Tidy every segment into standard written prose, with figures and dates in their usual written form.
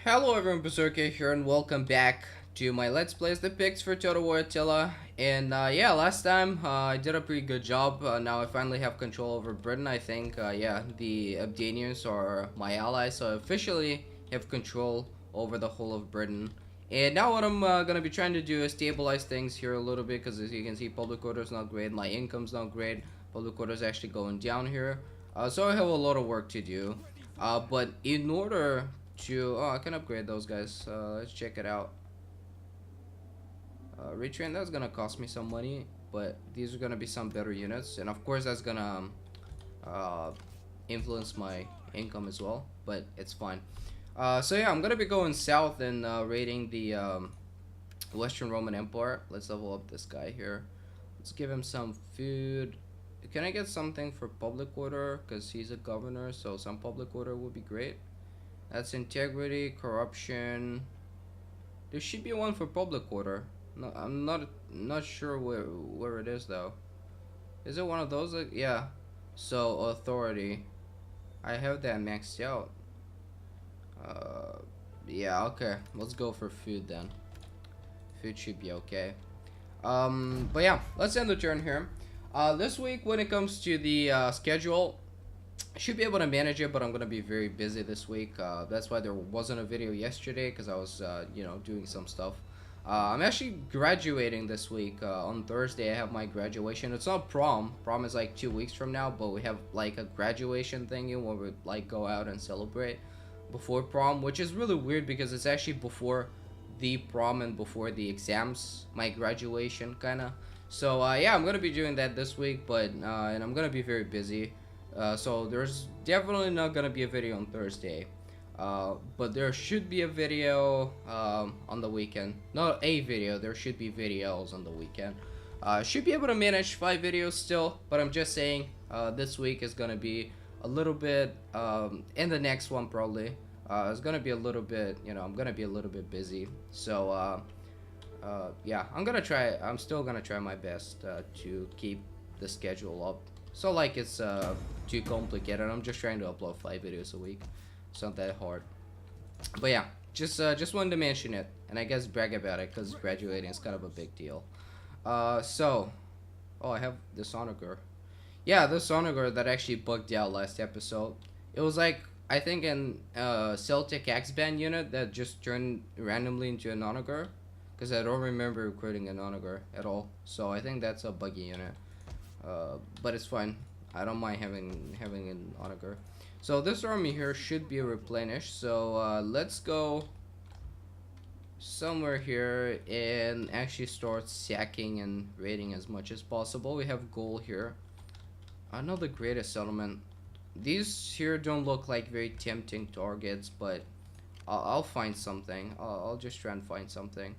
Hello everyone, Berserkhead here, and welcome back to my Let's Plays the Picts for Total War Attila. And yeah, last time I did a pretty good job. Now I finally have control over Britain. I think, yeah, the Abdanians are my allies, so I officially have control over the whole of Britain. And now what I'm gonna be trying to do is stabilize things here a little bit, because as you can see, public order is not great, my income's not great. Public order is actually going down here. So I have a lot of work to do. But in order I can upgrade those guys. Let's check it out. Retrain, that's gonna cost me some money, but these are gonna be some better units, and of course that's gonna uh, influence my income as well, but it's fine. So yeah, I'm gonna be going south and raiding the Western Roman Empire. Let's level up this guy here. Let's give him some food. Can I get something for public order? Because he's a governor, so some public order would be great. That's integrity, corruption. There should be one for public order. No, I'm not sure where it is though. Is it one of those? Yeah. So authority. I have that maxed out. Yeah. Okay. Let's go for food then. Food should be okay. But yeah, let's end the turn here. This week when it comes to the schedule, I should be able to manage it, but I'm gonna be very busy this week. That's why there wasn't a video yesterday, because I was, doing some stuff. I'm actually graduating this week. On Thursday, I have my graduation. It's not prom. Prom is like 2 weeks from now, but we have like a graduation thingy where we like go out and celebrate before prom, which is really weird because it's actually before the prom and before the exams, my graduation kinda. So yeah, I'm gonna be doing that this week, but and I'm gonna be very busy. So there's definitely not gonna be a video on Thursday, but there should be a video on the weekend. Not a video, there should be videos on the weekend. Should be able to manage 5 videos still, but I'm just saying this week is gonna be a little bit, and the next one probably is gonna be a little bit, I'm gonna be a little bit busy. So yeah, I'm still gonna try my best to keep the schedule up. So like it's too complicated. I'm just trying to upload 5 videos a week. It's not that hard. But yeah, just wanted to mention it, and I guess brag about it because graduating is kind of a big deal. Oh, I have this onager. Yeah, this onager that actually bugged out last episode. It was like I think an Celtic X-Band unit that just turned randomly into an onager, because I don't remember recruiting an onager at all. So I think that's a buggy unit. But it's fine. I don't mind having an onager. So this army here should be replenished. So let's go somewhere here and actually start sacking and raiding as much as possible. We have gold here. Not the greatest settlement. These here don't look like very tempting targets, but I'll find something. I'll just try and find something.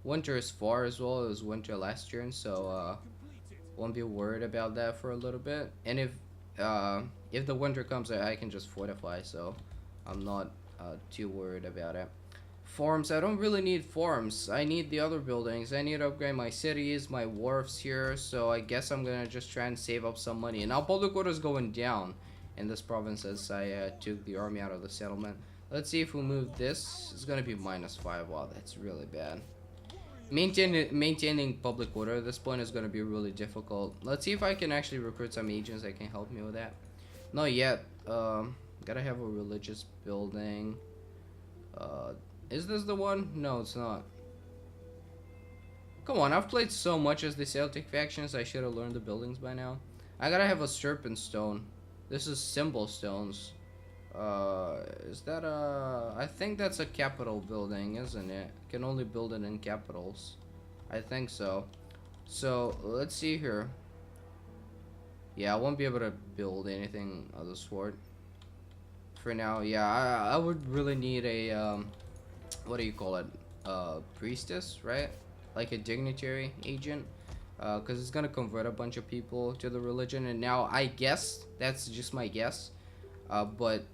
Winter is far as well. It was winter last turn, so won't be worried about that for a little bit. And if the winter comes, I can just fortify, so I'm not too worried about it. Farms, I don't really need farms. I need the other buildings. I need to upgrade my cities, my wharfs here, so I guess I'm gonna just try and save up some money. And now public order is going down in this province as I took the army out of the settlement. Let's see if we move this. It's gonna be -5. Wow, that's really bad. Maintaining public order at this point is going to be really difficult. Let's see if I can actually recruit some agents that can help me with that. Not yet. Gotta have a religious building. Is this the one? No, it's not. Come on, I've played so much as the Celtic factions, I should have learned the buildings by now. I gotta have a serpent stone. This is symbol stones. Is that I think that's a capital building, isn't it? Can only build it in capitals. I think so. So, let's see here. Yeah, I won't be able to build anything of the sort. For now, yeah, I would really need a, what do you call it? Priestess, right? Like a dignitary agent. Because it's gonna convert a bunch of people to the religion, and now I guess, that's just my guess. But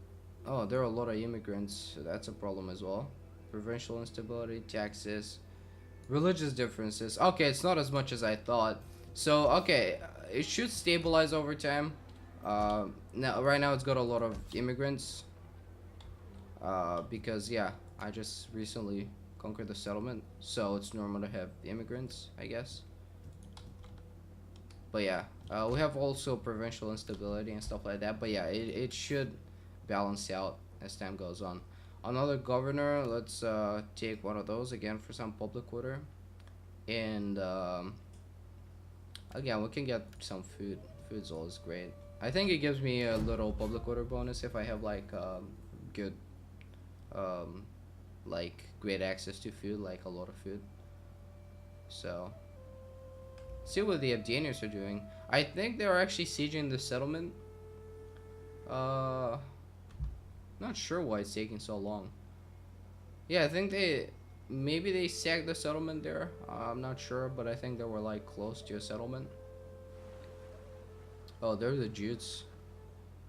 oh, there are a lot of immigrants, so that's a problem as well. Provincial instability, taxes, religious differences. Okay, it's not as much as I thought. So, okay, it should stabilize over time. Now, right now it's got a lot of immigrants. Because yeah, I just recently conquered the settlement, so it's normal to have immigrants, I guess. But yeah, we have also provincial instability and stuff like that. But yeah, it should balance out as time goes on. Another governor, let's take one of those again for some public order. And again, we can get some food. Food's always great. I think it gives me a little public order bonus if I have like good, um, like great access to food, like a lot of food. So, see what the Abdanians are doing. I think they're actually sieging the settlement. Uh, Not sure why it's taking so long. Yeah, I think maybe they sacked the settlement there. I'm not sure, but I think they were like close to a settlement. Oh, there's the Jutes.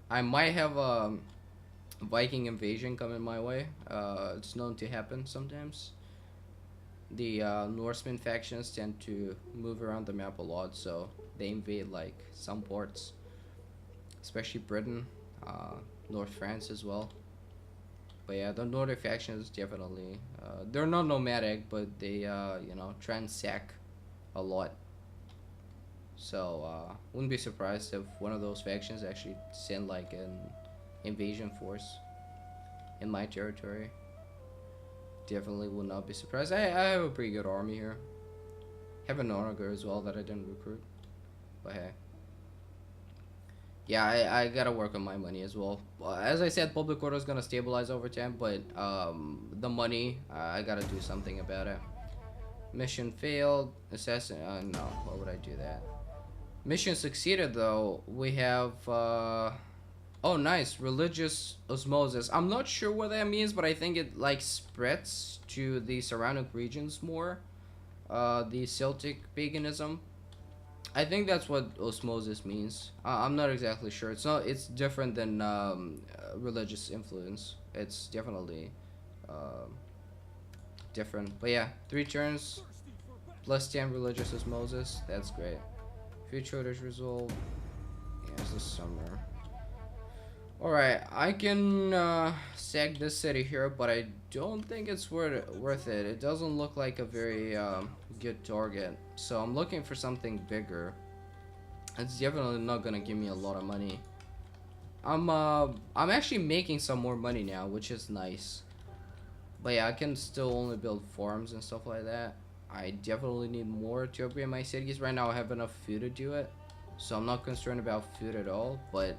I might have a Viking invasion coming my way. It's known to happen sometimes. The Norseman factions tend to move around the map a lot, so they invade like some ports, especially Britain, North France as well. But yeah, the Nordic factions definitely, they're not nomadic, but they, try and sack a lot. So, wouldn't be surprised if one of those factions actually send like an invasion force in my territory. Definitely would not be surprised. I have a pretty good army here. Have an augur as well that I didn't recruit. But hey. Yeah, I gotta work on my money as well. As I said, public order is gonna stabilize over time, but the money, I gotta do something about it. Mission failed. Assassin. No, why would I do that? Mission succeeded though. We have. Oh, nice. Religious osmosis. I'm not sure what that means, but I think it like spreads to the surrounding regions more. The Celtic paganism. I think that's what osmosis means. I'm not exactly sure. It's different than religious influence. It's definitely different. But yeah, 3 turns, plus 10 religious osmosis. That's great. Future orders resolved. Yeah, it's the summer. Alright, I can sack this city here, but I don't think it's worth it. It doesn't look like a very good target. So I'm looking for something bigger. It's definitely not gonna give me a lot of money. I'm actually making some more money now, which is nice. But yeah, I can still only build farms and stuff like that. I definitely need more to upgrade my cities. Right now I have enough food to do it, so I'm not concerned about food at all. But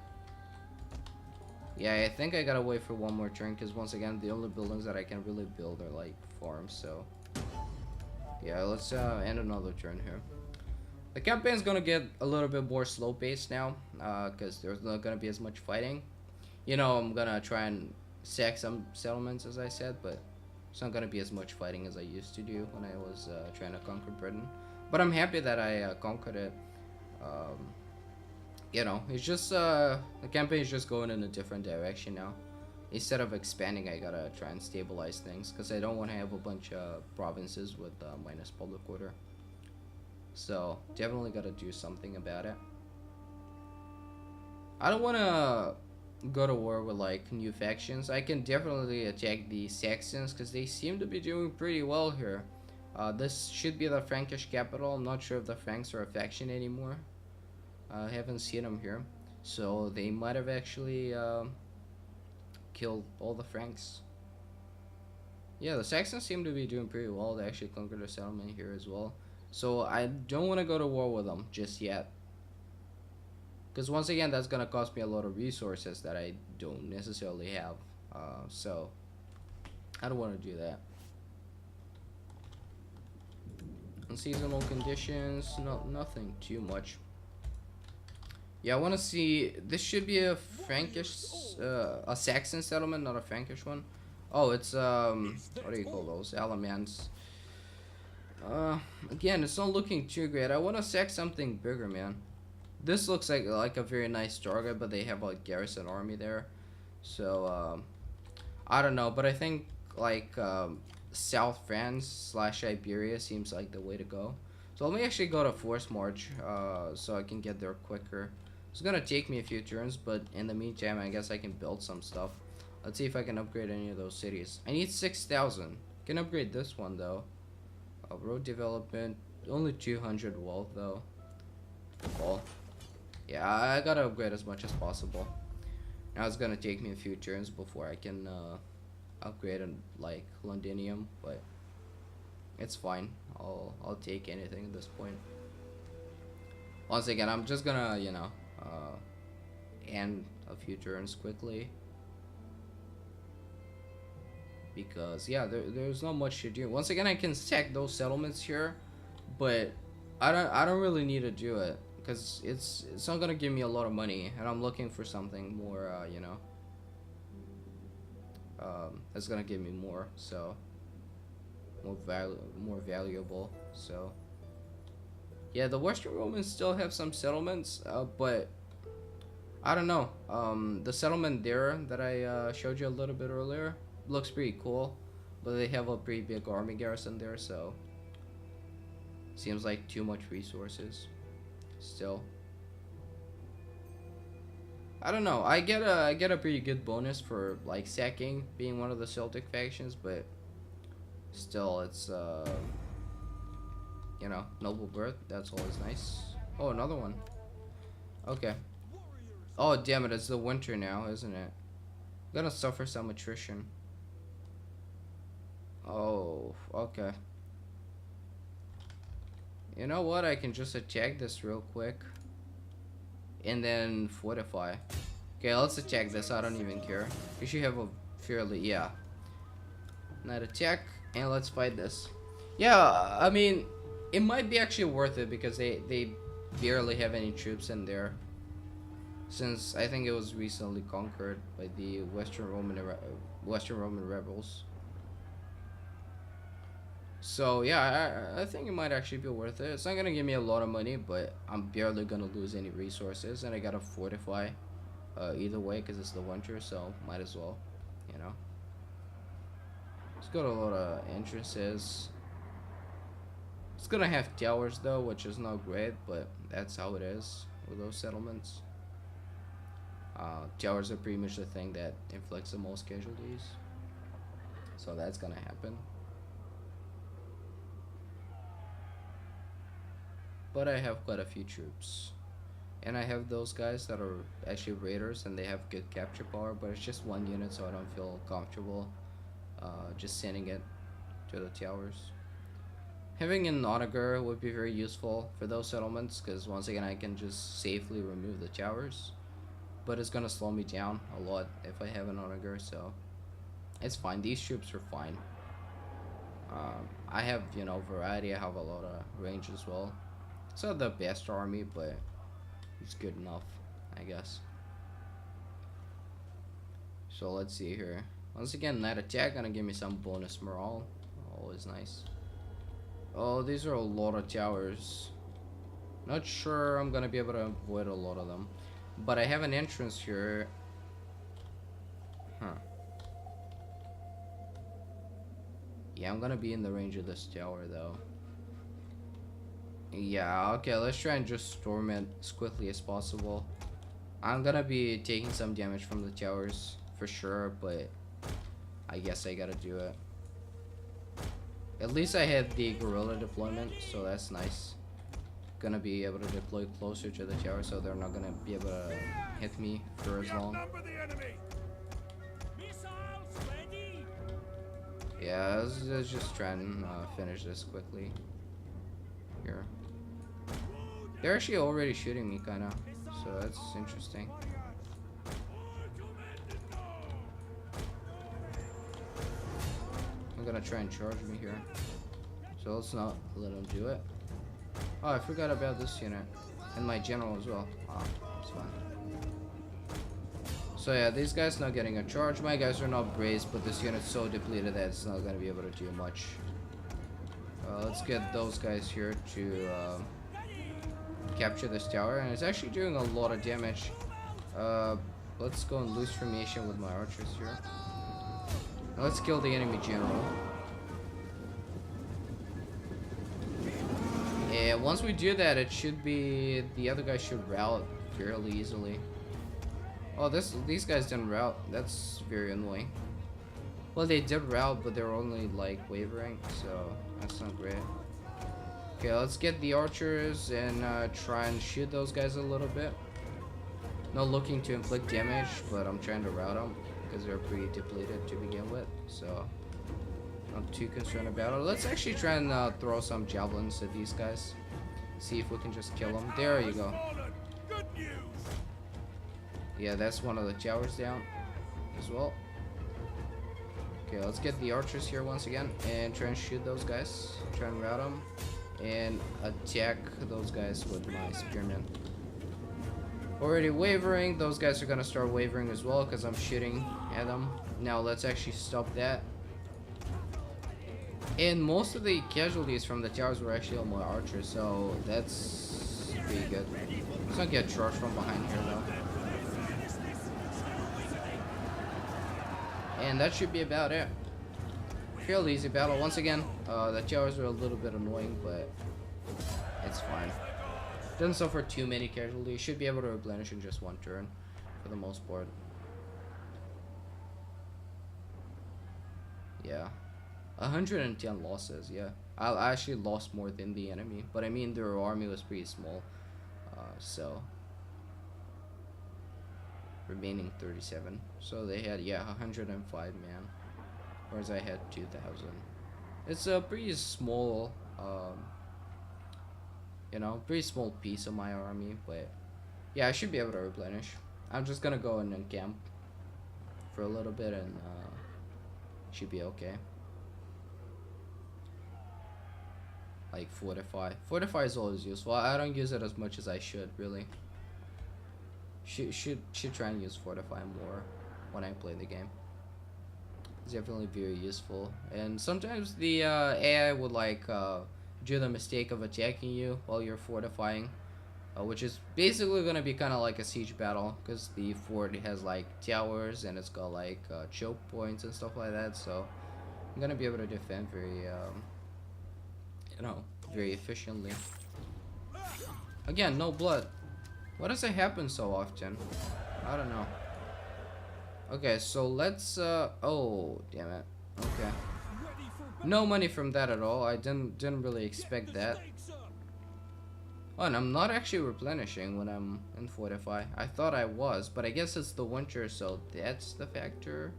yeah, I think I gotta wait for one more turn, because once again, the only buildings that I can really build are like farms. So yeah, let's end another turn here. The campaign's gonna get a little bit more slow paced now, because there's not gonna be as much fighting. You know, I'm gonna try and sack some settlements, as I said, but it's not gonna be as much fighting as I used to do when I was trying to conquer Britain. But I'm happy that I conquered it. You know, it's just the campaign is just going in a different direction now. Instead of expanding, I gotta try and stabilize things, because I don't want to have a bunch of provinces with minus public order. So definitely gotta do something about it. I don't want to go to war with like new factions. I can definitely attack the Saxons, because they seem to be doing pretty well here. This should be the Frankish capital. I'm not sure if the Franks are a faction anymore. I haven't seen them here, so they might have actually killed all the Franks. Yeah, the Saxons seem to be doing pretty well. They actually conquered a settlement here as well. So I don't want to go to war with them just yet, because once again, that's gonna cost me a lot of resources that I don't necessarily have. So I don't want to do that. Unseasonal conditions, nothing too much. Yeah, I want to see. This should be a Frankish, a Saxon settlement, not a Frankish one. Oh, it's what do you call those? Alamans. Again, it's not looking too great. I want to sack something bigger, man. This looks like a very nice target, but they have a garrison army there. So I don't know, but I think like South France / Iberia seems like the way to go. So let me actually go to force march, so I can get there quicker. It's gonna take me a few turns, but in the meantime, I guess I can build some stuff. Let's see if I can upgrade any of those cities. I need 6,000. Can upgrade this one though. Road development, only 200 wealth though. Cool. Yeah, I gotta upgrade as much as possible. Now it's gonna take me a few turns before I can upgrade like Londinium, but it's fine. I'll take anything at this point. Once again, I'm just gonna end a few turns quickly. Because yeah, there's not much to do. Once again, I can stack those settlements here, but I don't really need to do it because it's not gonna give me a lot of money, and I'm looking for something more that's gonna give me more, so more valuable. So yeah, the Western Romans still have some settlements, but I don't know. The settlement there that I showed you a little bit earlier looks pretty cool, but they have a pretty big army garrison there, so seems like too much resources still. I don't know. I get a pretty good bonus for like sacking being one of the Celtic factions, but still it's noble birth, that's always nice. Oh, another one. Okay. Oh damn it, it's the winter now, isn't it? I'm gonna suffer some attrition. Oh, okay. You know what? I can just attack this real quick. And then fortify. Okay, let's attack this. I don't even care. We should have a fairly... Yeah. Not attack. And let's fight this. Yeah, I mean, it might be actually worth it because they barely have any troops in there. Since I think it was recently conquered by the Western Roman rebels. So yeah, I think it might actually be worth it. It's not gonna give me a lot of money, but I'm barely gonna lose any resources, and I gotta fortify either way because it's the winter, so might as well, you know. It's got a lot of entrances. It's gonna have towers though, which is not great, but that's how it is with those settlements. Towers are pretty much the thing that inflicts the most casualties, so that's gonna happen. But I have quite a few troops, and I have those guys that are actually raiders and they have good capture power, but it's just one unit, so I don't feel comfortable just sending it to the towers. Having an augur would be very useful for those settlements, because once again I can just safely remove the towers, but it's gonna slow me down a lot if I have an augur, so it's fine. These troops are fine. I have, variety. I have a lot of range as well. It's not the best army, but it's good enough, I guess. So let's see here. Once again, that attack gonna give me some bonus morale. Always nice. Oh, these are a lot of towers. Not sure I'm gonna be able to avoid a lot of them. But I have an entrance here. Huh. Yeah, I'm gonna be in the range of this tower though. Yeah, okay, let's try and just storm it as quickly as possible. I'm gonna be taking some damage from the towers for sure, but I guess I gotta do it. At least I had the guerrilla deployment, so that's nice. Gonna be able to deploy closer to the tower, so they're not gonna be able to hit me for as long. Yeah, let's just try and finish this quickly. Here. They're actually already shooting me, kinda, so that's interesting. I'm gonna try and charge me here, so let's not let them do it. Oh, I forgot about this unit and my general as well. Oh, it's fine. So yeah, these guys not getting a charge. My guys are not braced, but this unit's so depleted that it's not gonna be able to do much. Let's get those guys here to capture this tower, and it's actually doing a lot of damage. Let's go in loose formation with my archers here. Now let's kill the enemy general. And once we do that, it should be, the other guy should rout fairly easily. Oh, these guys didn't route. That's very annoying. Well, they did route, but they're only like wavering, so that's not great. Okay, let's get the archers and try and shoot those guys a little bit. Not looking to inflict damage, but I'm trying to route them because they're pretty depleted to begin with, so not too concerned about it. Let's actually try and throw some javelins at these guys. See if we can just kill them. There you go. Yeah, that's one of the towers down as well. Okay, let's get the archers here once again and try and shoot those guys. Try and route them and attack those guys with my spearmen. Already wavering. Those guys are gonna start wavering as well because I'm shooting at them. Now let's actually stop that. And most of the casualties from the towers were actually on my archers, so that's pretty good. Let's not get charged from behind here though. And that should be about it. Fairly easy battle. Once again, the towers are a little bit annoying, but it's fine. Doesn't suffer too many casualties. Should be able to replenish in just one turn, for the most part. Yeah. 110 losses, yeah. I actually lost more than the enemy, but I mean their army was pretty small, so remaining 37. So they had 105 man, whereas I had 2,000. It's a pretty small, you know, pretty small piece of my army, but yeah, I should be able to replenish. I'm just gonna go in and camp for a little bit and should be okay. Like fortify. Fortify is always useful. I don't use it as much as I should, really. Should try and use fortify more when I play the game. It's definitely very useful. And sometimes the AI would like do the mistake of attacking you while you're fortifying, which is basically gonna be kind of like a siege battle because the fort has like towers and it's got like choke points and stuff like that. So I'm gonna be able to defend very you know, very efficiently. Again, no blood. Why does it happen so often? I don't know. Okay, so let's oh, damn it. Okay. No money from that at all. I didn't really expect that. Oh, and I'm not actually replenishing when I'm in fortify. I thought I was, but I guess it's the winter, so that's the factor.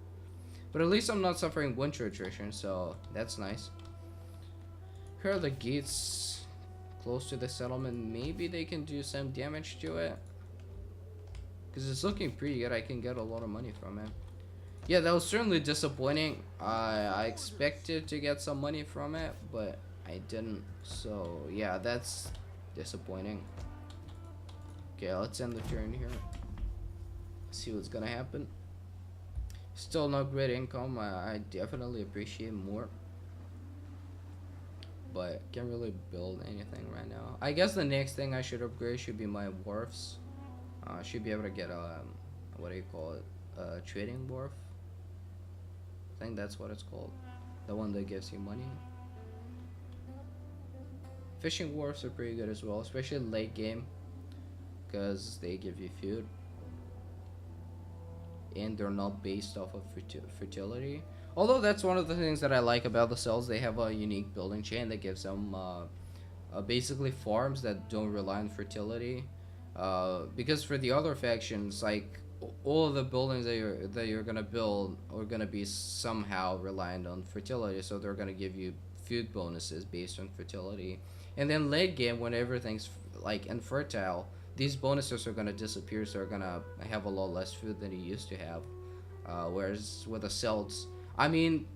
But at least I'm not suffering winter attrition, so that's nice. Here are the gates close to the settlement. Maybe they can do some damage to it, because it's looking pretty good. I can get a lot of money from it. Yeah, that was certainly disappointing. I expected to get some money from it, but I didn't. So yeah, that's disappointing. Okay, let's end the turn here. See what's gonna happen. Still not great income. I definitely appreciate more, but can't really build anything right now. I guess the next thing I should upgrade should be my wharfs. Should be able to get a what do you call it? A trading wharf. I think that's what it's called. The one that gives you money. Fishing wharfs are pretty good as well, especially late game, because they give you food. And they're not based off of fertility. Although that's one of the things that I like about the cells. They have a unique building chain that gives them basically farms that don't rely on fertility. Because for the other factions, like all of the buildings that you're gonna build are gonna be somehow reliant on fertility, so they're gonna give you food bonuses based on fertility. And then late game, when everything's like infertile, these bonuses are gonna disappear, so you're gonna have a lot less food than you used to have. Whereas with the Celts, I mean,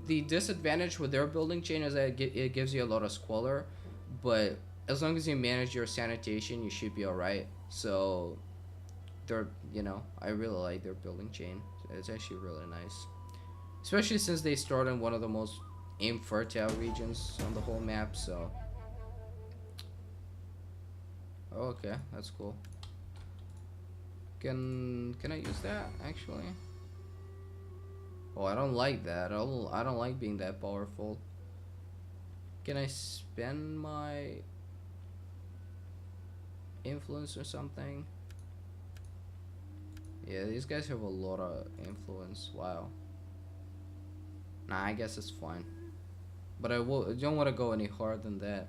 the disadvantage with their building chain is that it gives you a lot of squalor, but as long as you manage your sanitation, you should be alright. So they're, you know, I really like their building chain. It's actually really nice, especially since they start in one of the most infertile regions on the whole map. So oh, okay, that's cool. Can I use that actually? Oh, I don't like that. I don't like being that powerful. Can I spend my influence or something? Yeah, these guys have a lot of influence. Wow. Nah, I guess it's fine. But I don't want to go any harder than that.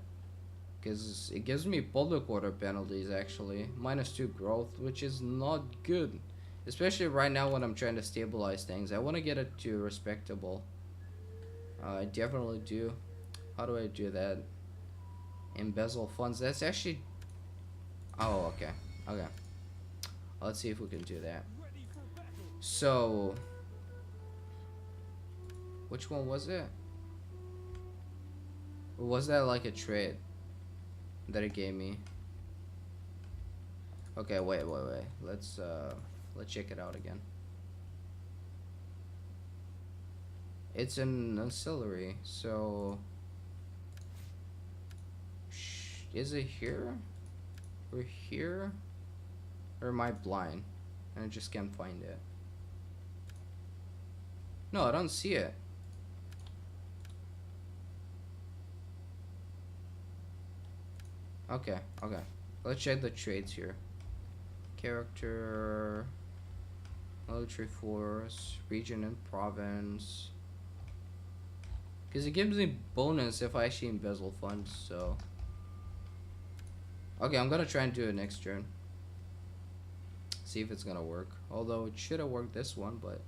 Because it gives me public order penalties, actually. -2 growth, which is not good. Especially right now when I'm trying to stabilize things. I want to get it to respectable. I definitely do. How do I do that? Embezzle funds. That's actually... Oh, okay. Okay. Let's see if we can do that. So... Which one was it? Or was that like a trade that it gave me? Okay, wait. Let's check it out again. It's an ancillary, so is it here? Or here? Or am I blind? And I just can't find it. No, I don't see it. Okay. Let's check the trades here. Character, military force, region and province. Because it gives me bonus if I actually embezzle funds, so. Okay, I'm gonna try and do it next turn. See if it's gonna work. Although it should have worked this one, but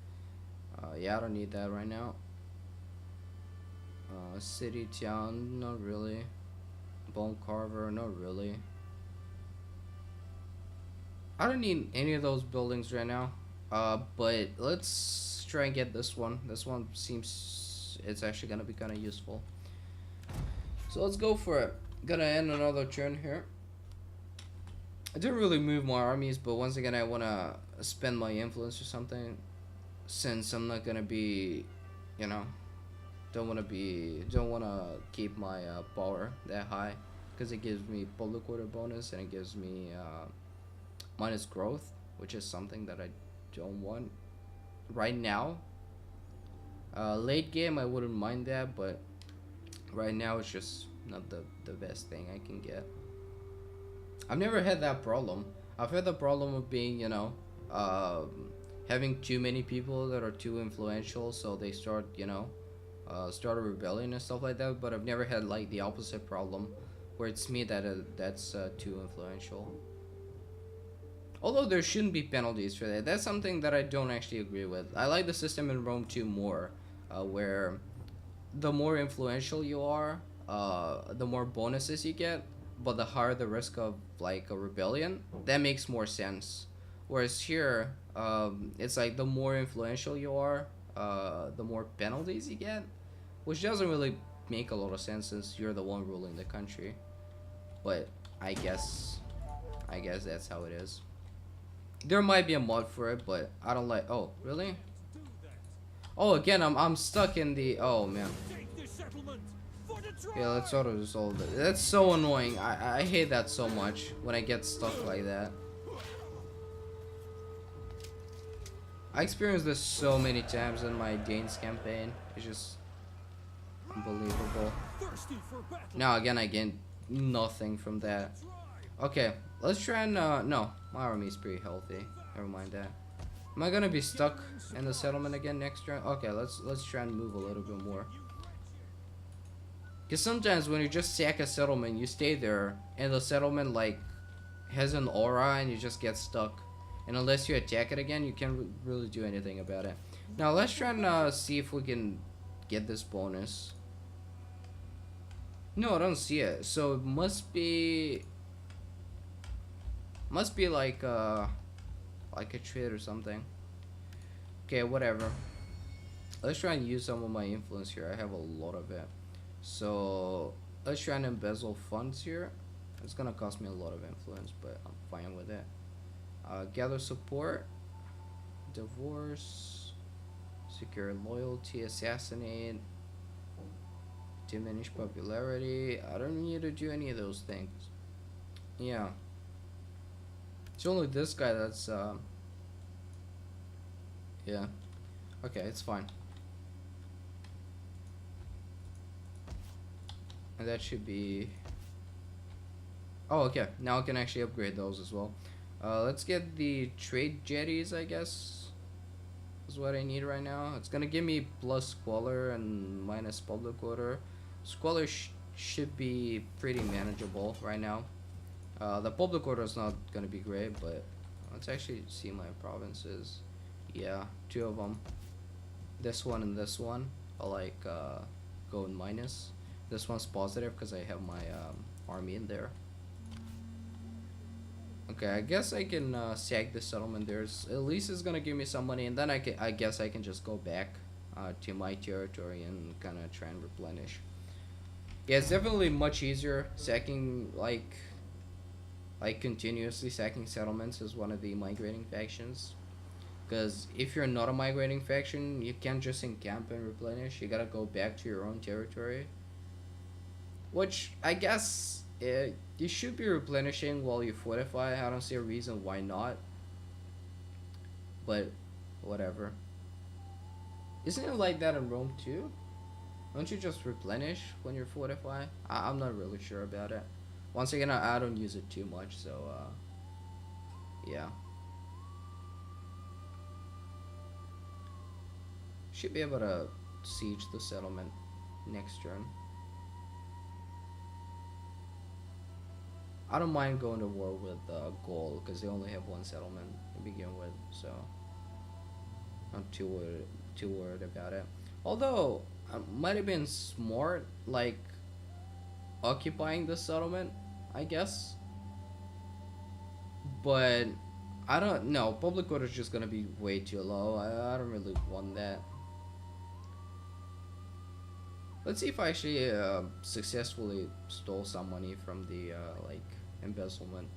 yeah, I don't need that right now. City, town, not really. Bone carver, not really. I don't need any of those buildings right now. But let's try and get this one. This one seems it's actually gonna be kind of useful. So let's go for it. Gonna end another turn here. I didn't really move my armies, but once again, I wanna spend my influence or something, since I'm not gonna be, you know, don't wanna keep my power that high, because it gives me public order bonus and it gives me minus growth, which is something that I don't want right now. Late game I wouldn't mind that, but right now it's just not the best thing I can get. I've never had that problem. I've had the problem of being, you know, having too many people that are too influential, so they start, you know, start a rebellion and stuff like that. But I've never had like the opposite problem, where it's me that's too influential. Although there shouldn't be penalties for that. That's something that I don't actually agree with. I like the system in Rome 2 more, where the more influential you are, the more bonuses you get, but the higher the risk of like a rebellion. That makes more sense. Whereas here, it's like the more influential you are, the more penalties you get, which doesn't really make a lot of sense since you're the one ruling the country. But I guess that's how it is. There might be a mod for it, but I don't like. Oh, really? Oh, again, I'm stuck in the. Oh man. Yeah, let's auto resolve it. That's so annoying. I hate that so much when I get stuck like that. I experienced this so many times in my Danes campaign. It's just unbelievable. Now again, I gain nothing from that. Okay, let's try and no, my army is pretty healthy. Never mind that. Am I gonna be stuck in the settlement again next turn? Okay, let's try and move a little bit more. Because sometimes when you just sack a settlement, you stay there, and the settlement like has an aura, and you just get stuck. And unless you attack it again, you can't really do anything about it. Now let's try and see if we can get this bonus. No, I don't see it. So it must be like a trade or something. Okay, whatever. Let's try and use some of my influence here. I have a lot of it. So let's try and embezzle funds here. It's gonna cost me a lot of influence, but I'm fine with it. Gather support, divorce, secure loyalty, assassinate, diminish popularity. I don't need to do any of those things. Yeah. It's only this guy that's yeah. Okay, it's fine. And that should be... Oh, okay. Now I can actually upgrade those as well. Let's get the trade jetties, I guess. Is what I need right now. It's gonna give me plus Squalor and minus public order. Squalor should be pretty manageable right now. The public order is not gonna be great, but let's actually see my provinces. Yeah, two of them. This one and this one are like go in minus. This one's positive because I have my army in there. Okay, I guess I can sag the settlement. There's at least it's gonna give me some money, and then I guess I can just go back to my territory and kind of try and replenish. Yeah, it's definitely much easier sacking like continuously sacking settlements as one of the migrating factions. Because if you're not a migrating faction, you can't just encamp and replenish. You gotta go back to your own territory. Which I guess you should be replenishing while you fortify. I don't see a reason why not. But whatever. Isn't it like that in Rome too? Don't you just replenish when you fortify? I'm not really sure about it. Once again, I don't use it too much, so yeah. Should be able to siege the settlement next turn. I don't mind going to war with Gaul because they only have one settlement to begin with, so I'm too worried about it. Although I might have been smart, like occupying the settlement, I guess. But I don't know. Public order is just gonna be way too low. I don't really want that. Let's see if I actually successfully stole some money from the like embezzlement.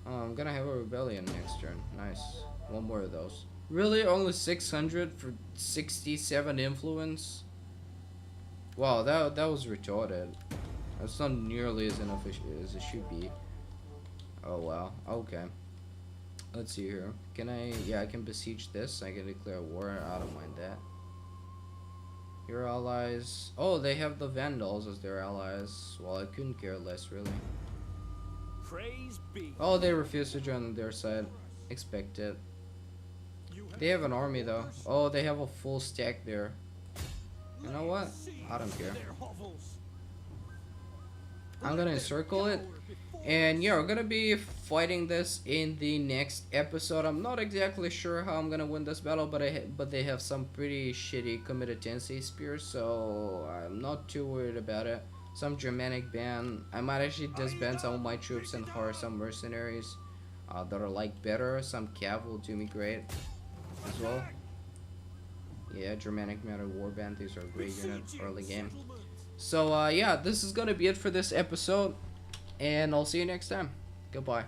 I'm gonna have a rebellion next turn. Nice. One more of those. Really? Only 600 for 67 influence? Wow, that was retarded. That's not nearly as unofficial as it should be. Oh wow. Okay. Let's see here. Can I? Yeah, I can besiege this. I can declare war. I don't mind that. Your allies. Oh, they have the Vandals as their allies. Well, I couldn't care less, really. Praise be. Oh, they refuse to join their side. Expect it. They have an army, though. Oh, they have a full stack there. You know what? I don't care. I'm gonna encircle it. And yeah, we're gonna be fighting this in the next episode. I'm not exactly sure how I'm gonna win this battle, but they have some pretty shitty committed Tensei spears, so I'm not too worried about it. Some Germanic band. I might actually disband some of my troops and hire some mercenaries that are like better. Some cav will do me great as well. Yeah, Germanic Matter Warband. These are great units early game. So yeah, this is gonna be it for this episode. And I'll see you next time. Goodbye.